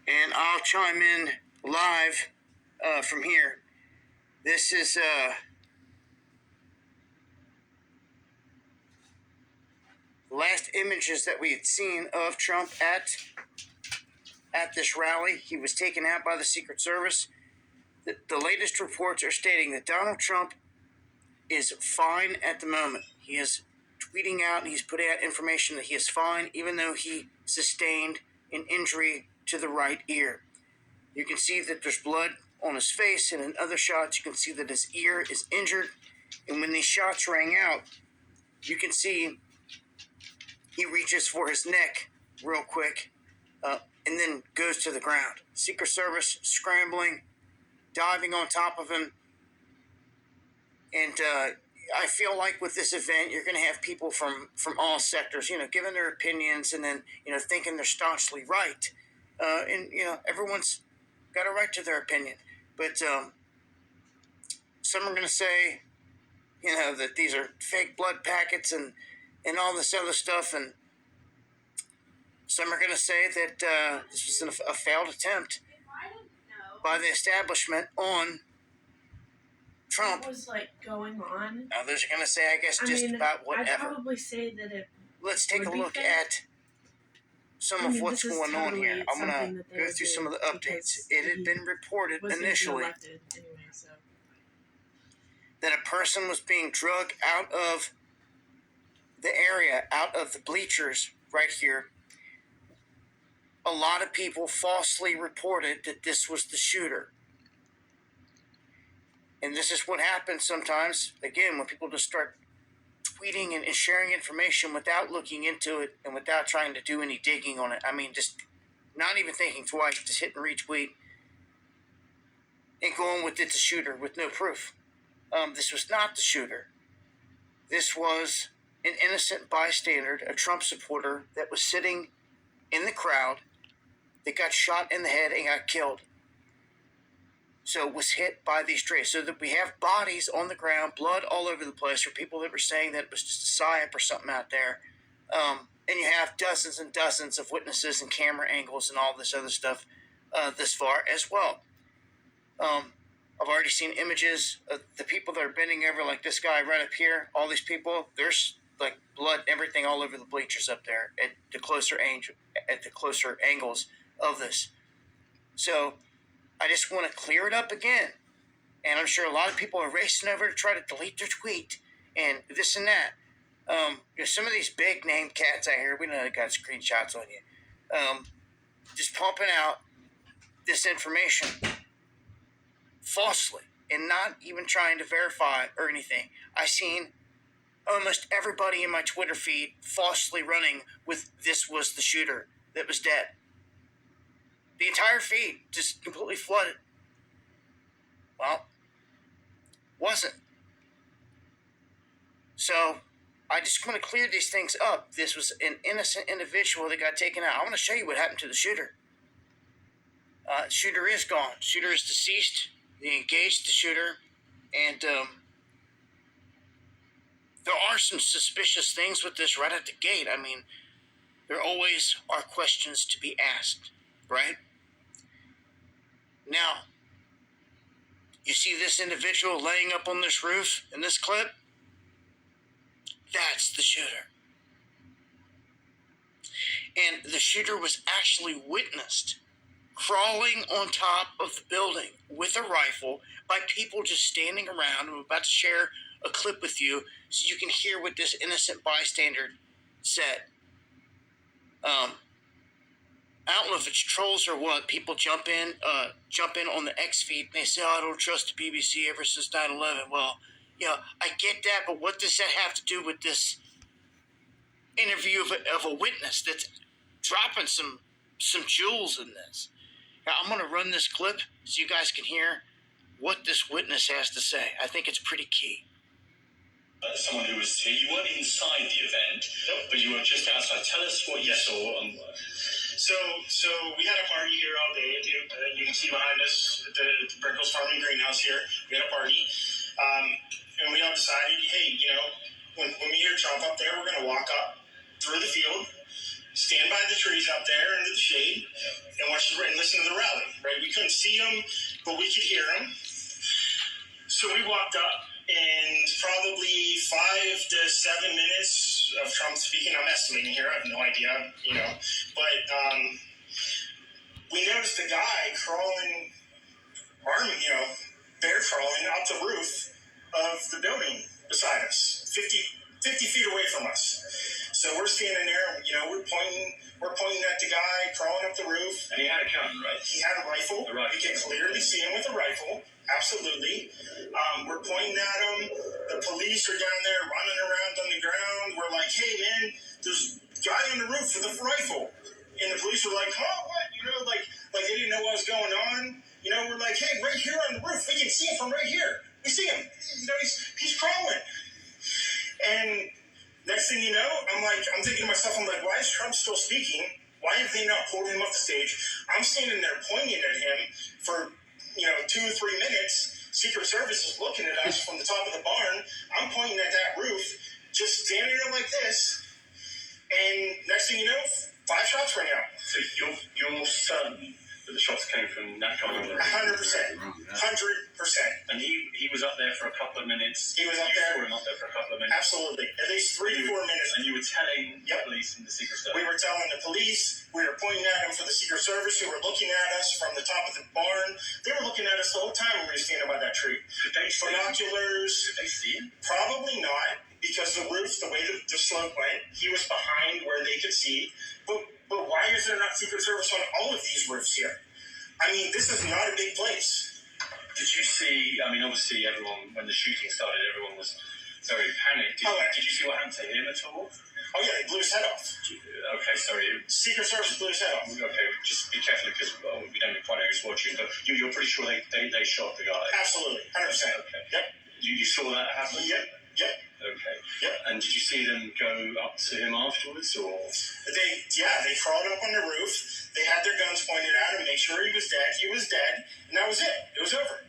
and I'll chime in live from here. This is the last images that we had seen of Trump at this rally. He was taken out by the Secret Service. The latest reports are stating that Donald Trump is fine at the moment. He is tweeting out and he's putting out information that he is fine, even though he sustained an injury to the right ear. You can see that there's blood on his face, and in other shots you can see that his ear is injured. And when these shots rang out, you can see he reaches for his neck real quick and then goes to the ground. Secret Service scrambling, diving on top of him. And I feel like with this event, you're going to have people from all sectors, giving their opinions and then, thinking they're staunchly right. And, everyone's got a right to their opinion. But some are going to say, that these are fake blood packets and all this other stuff. And some are going to say that this was a failed attempt by the establishment on Trump. What was going on? Others are going to say, I guess, about whatever. I'd probably say that it. Let's take a look at some of what's going on here. I'm going to go through some of the updates. It had been reported initially that a person was being drugged out of the area, out of the bleachers right here. A lot of people falsely reported that this was the shooter. And this is what happens sometimes, again, when people just start tweeting and sharing information without looking into it and without trying to do any digging on it. I mean, just not even thinking twice, just hit and retweet and going with it's a shooter with no proof. This was not the shooter. This was an innocent bystander, a Trump supporter that was sitting in the crowd that got shot in the head and got killed. So was hit by these strays. So that we have bodies on the ground, blood all over the place for people that were saying that it was just a psyop or something out there. And you have dozens and dozens of witnesses and camera angles and all this other stuff this far as well. I've already seen images of the people that are bending over, like this guy right up here. All these people, there's like blood, everything all over the bleachers up there at the closer angles of this. So I just want to clear it up again. And I'm sure a lot of people are racing over to try to delete their tweet and this and that. Some of these big name cats out here, we know they got screenshots on you. Just pumping out this information falsely and not even trying to verify or anything. I seen almost everybody in my Twitter feed falsely running with this was the shooter that was dead. The entire feed just completely flooded. Well, wasn't. So I just want to clear these things up. This was an innocent individual that got taken out. I want to show you what happened to the shooter. Shooter is gone. Shooter is deceased. They engaged the shooter. And there are some suspicious things with this right at the gate. I mean, there always are questions to be asked, right? Now, you see this individual laying up on this roof in this clip? That's the shooter. And the shooter was actually witnessed crawling on top of the building with a rifle by people just standing around. I'm about to share a clip with you so you can hear what this innocent bystander said. I don't know if it's trolls or what. People jump in on the X feed and they say, "Oh, I don't trust the BBC ever since 9/11. Well, yeah, I get that, but what does that have to do with this interview of a witness that's dropping some jewels in this? Now, I'm going to run this clip so you guys can hear what this witness has to say. I think it's pretty key. Someone who was here, you weren't inside the event, but you were just outside. Tell us what you saw. So we had a party here all day. You can see behind us the Brinkles Farming Greenhouse here. We had a party. And we all decided, hey, when we hear Trump up there, we're going to walk up through the field, stand by the trees out there under the shade and watch and listen to the rally. Right, we couldn't see them, but we could hear them. So we walked up, and probably 5 to 7 minutes of Trump speaking. I'm estimating here. I have no idea, but we noticed a guy crawling, bear crawling up the roof of the building beside us, 50 feet away from us. So we're standing there, we're pointing at the guy crawling up the roof. And he had a gun, right? He had a rifle. We could clearly see him with a rifle. Absolutely. We're pointing at him. The police are down there running around on the ground. We're like, hey, man, there's a guy on the roof with a rifle. And the police were like, huh, what? Like they didn't know what was going on. We're like, hey, right here on the roof. We can see him from right here. We see him. He's crawling. And next thing you know, I'm thinking to myself, why is Trump still speaking? Why have they not pulled him off the stage? I'm standing there pointing at him for 2 or 3 minutes. Secret Service is looking at us from the top of the barn. I'm pointing at that roof, just standing there like this. And next thing you know, 5 shots rang out. So you're certain that the shots came from that guy on the roof? 100%. 100%. And he was up there for a couple of minutes. He was up you there. saw him up there for a couple of minutes. Absolutely. At least 3 to 4 minutes. And you were telling the police and the Secret Service? We were telling the police. We were pointing at them for the Secret Service, who were looking at us from the top of the barn. They were looking at us the whole time when we were standing by that tree. Could they see binoculars? Could they see him? Probably not, because the roof, the way the slope went, he was behind where they could see. But why is there not Secret Service on all of these roofs here? This is not a big place. Did you see, obviously everyone, when the shooting started, everyone was very panicked. Did you see what happened to him at all? Oh, yeah, they blew his head off. Okay, sorry. Secret Service blew his head off. Okay, just be careful because we don't quite know who's watching, but you're pretty sure they shot the guy? Absolutely, 100%. Okay. Yep. You saw that happen? Yep. Okay. Yep. And did you see them go up to him afterwards, or? They crawled up on the roof. They had their guns pointed at him, make sure he was dead. He was dead, and that was it. It was over.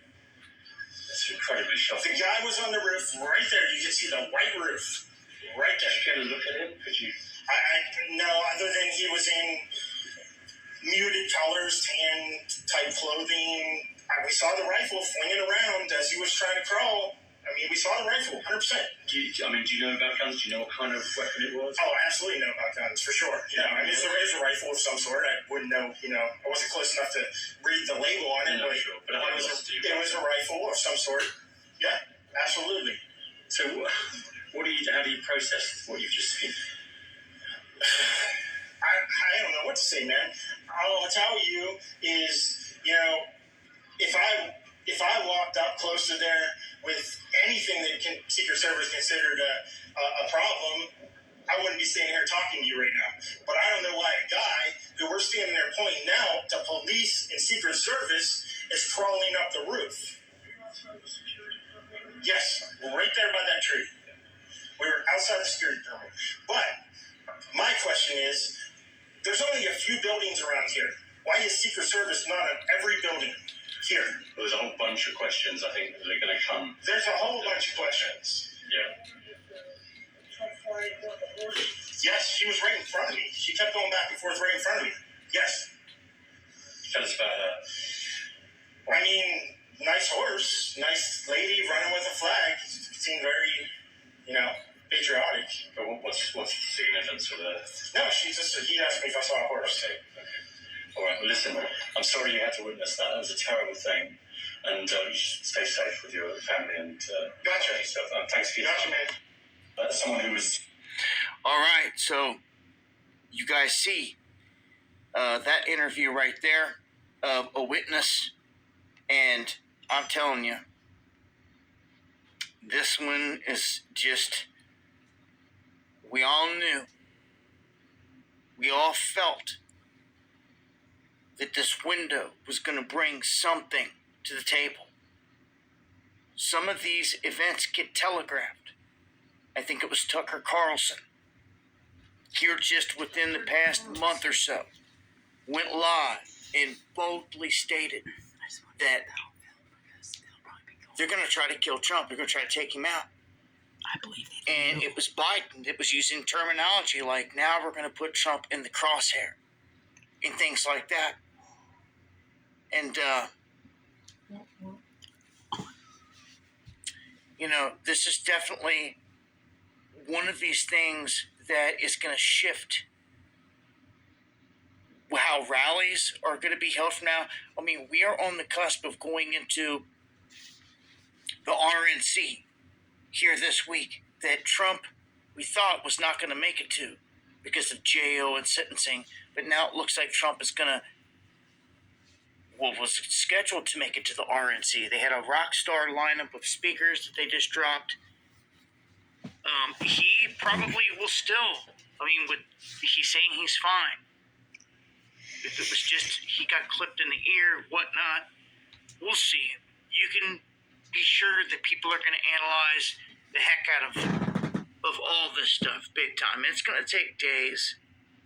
That's incredibly shocking. The guy was on the roof right there. You can see the white roof right there. Did you get a look at him? Could you? No, other than he was in muted colors, tan type clothing. We saw the rifle flinging around as he was trying to crawl. We saw the rifle, 100%. Do you know about guns? Do you know what kind of weapon it was? Oh, absolutely know about guns, for sure. It's a rifle of some sort. I wouldn't know, I wasn't close enough to read the label on it, Sure. But it was a rifle of some sort. Yeah, absolutely. So, how do you process what you've just seen? I don't know what to say, man. All I'll tell you is, if I walked up close to there with anything that Secret Service considered a problem, I wouldn't be standing here talking to you right now. But I don't know why a guy who we're standing there pointing now to police and Secret Service is crawling up the roof. Yes, right there by that tree. We were outside the security building. But my question is, there's only a few buildings around here. Why is Secret Service not on every building here? Well, there's a whole bunch of questions, I think, that are going to come. There's a whole bunch of questions. Yeah. Yes, she was right in front of me. She kept going back and forth right in front of me. Yes. Tell us about her. Nice horse, nice lady running with a flag. Seemed very, patriotic. But what's the significance of her? No, he asked me if I saw a horse. Okay. All right, well, listen, I'm sorry you had to witness that. That was a terrible thing. And you should stay safe with your family and Gotcha. yourself. Thanks for your Gotcha, time. man. That's someone who was... All right, so you guys see that interview right there of a witness, and I'm telling you, this one is just, we all knew, we all felt that this window was going to bring something to the table. Some of these events get telegraphed. I think it was Tucker Carlson, here just within the past month or so, went live and boldly stated that they're going to try to kill Trump. They're going to try to take him out. I believe they And it was Biden that was using terminology like, now we're going to put Trump in the crosshair and things like that. And, this is definitely one of these things that is going to shift how rallies are going to be held from now. I mean, we are on the cusp of going into the RNC here this week that Trump, we thought, was not going to make it to because of jail and sentencing. But now it looks like Trump is going to, was scheduled to make it to the RNC. They had a rock star lineup of speakers that they just dropped. He probably will still, he's saying he's fine. If it was just he got clipped in the ear, whatnot, we'll see. You can be sure that people are going to analyze the heck out of all this stuff big time. And it's going to take days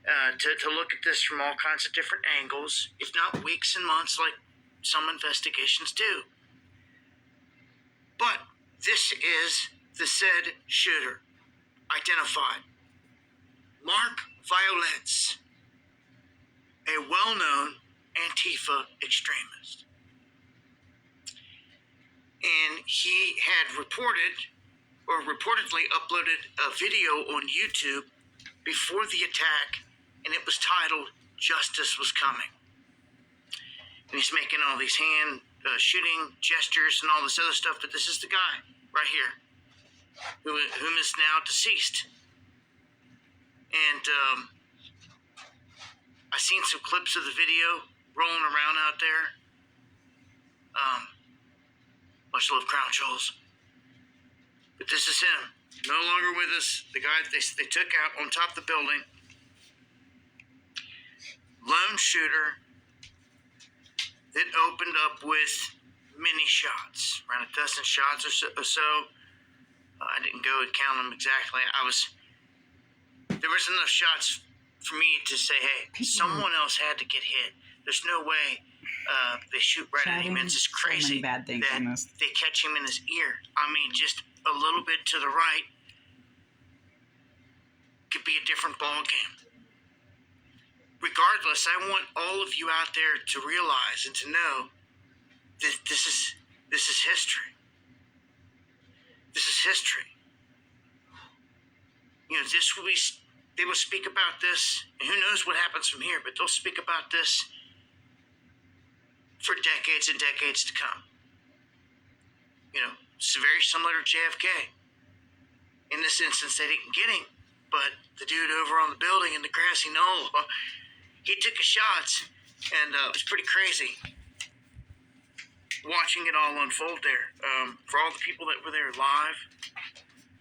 to look at this from all kinds of different angles, if not weeks and months like some investigations do. But this is the said shooter identified. Mark Violence, a well-known Antifa extremist. And he had reportedly uploaded a video on YouTube before the attack, and it was titled, "Justice Was Coming." And he's making all these hand shooting gestures and all this other stuff, but this is the guy right here, whom is now deceased. And I seen some clips of the video rolling around out there. Much love, Crown Jewels. But this is him, no longer with us. The guy they took out on top of the building. Lone shooter that opened up with many shots, around a dozen shots or so. I didn't go and count them exactly. There was enough shots for me to say, hey, someone else had to get hit. There's no way they shoot right at him. It's just crazy so many bad things that on this. they catch him in his ear. Just a little bit to the right could be a different ball game. Regardless, I want all of you out there to realize and to know that this is history. This is history. They will speak about this, and who knows what happens from here, but they'll speak about this for decades and decades to come. It's very similar to JFK. In this instance, they didn't get him, but the dude over on the building in the grassy knoll, he took his shots, and it was pretty crazy watching it all unfold there. For all the people that were there live,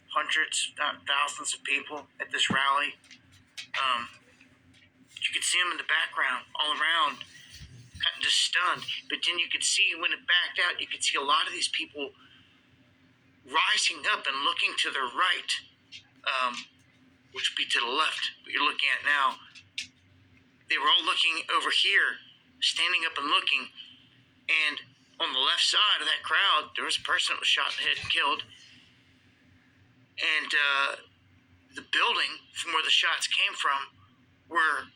hundreds, not thousands of people at this rally, you could see them in the background, all around, kind of just stunned. But then you could see when it backed out, you could see a lot of these people rising up and looking to their right, which would be to the left, what you're looking at now. They were all looking over here, standing up and looking, and on the left side of that crowd, there was a person that was shot in the head and killed. And the building from where the shots came from were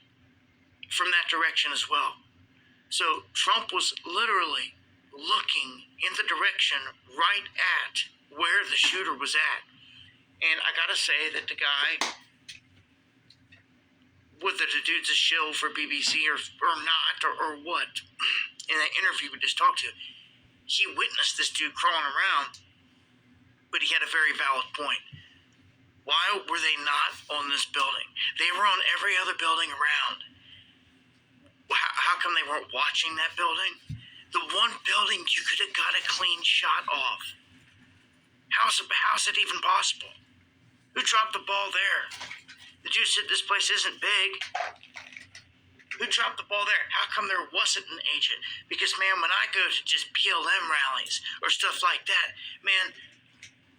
from that direction as well. So Trump was literally looking in the direction right at where the shooter was at. And I gotta say that the guy, whether the dude's a shill for BBC or not, or what, in that interview we just talked to, he witnessed this dude crawling around, but he had a very valid point. Why were they not on this building? They were on every other building around. How come they weren't watching that building? The one building you could have got a clean shot off. How's it even possible? Who dropped the ball there? The dude said this place isn't big. Who dropped the ball there? How come there wasn't an agent? Because, man, when I go to just BLM rallies or stuff like that, man,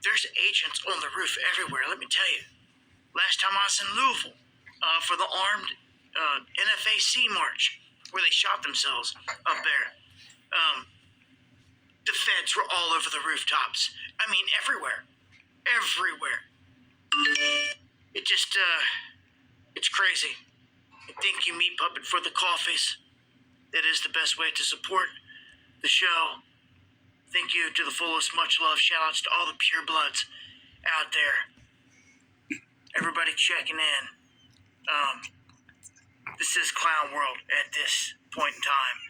there's agents on the roof everywhere, let me tell you. Last time I was in Louisville for the armed NFAC march where they shot themselves up there. The feds were all over the rooftops. Everywhere. Everywhere. it just, it's crazy. Thank you, Meat Puppet, for the coffees. That is the best way to support the show. Thank you to the fullest. Much love. Shout outs to all the purebloods out there. Everybody checking in. This is Clown World at this point in time.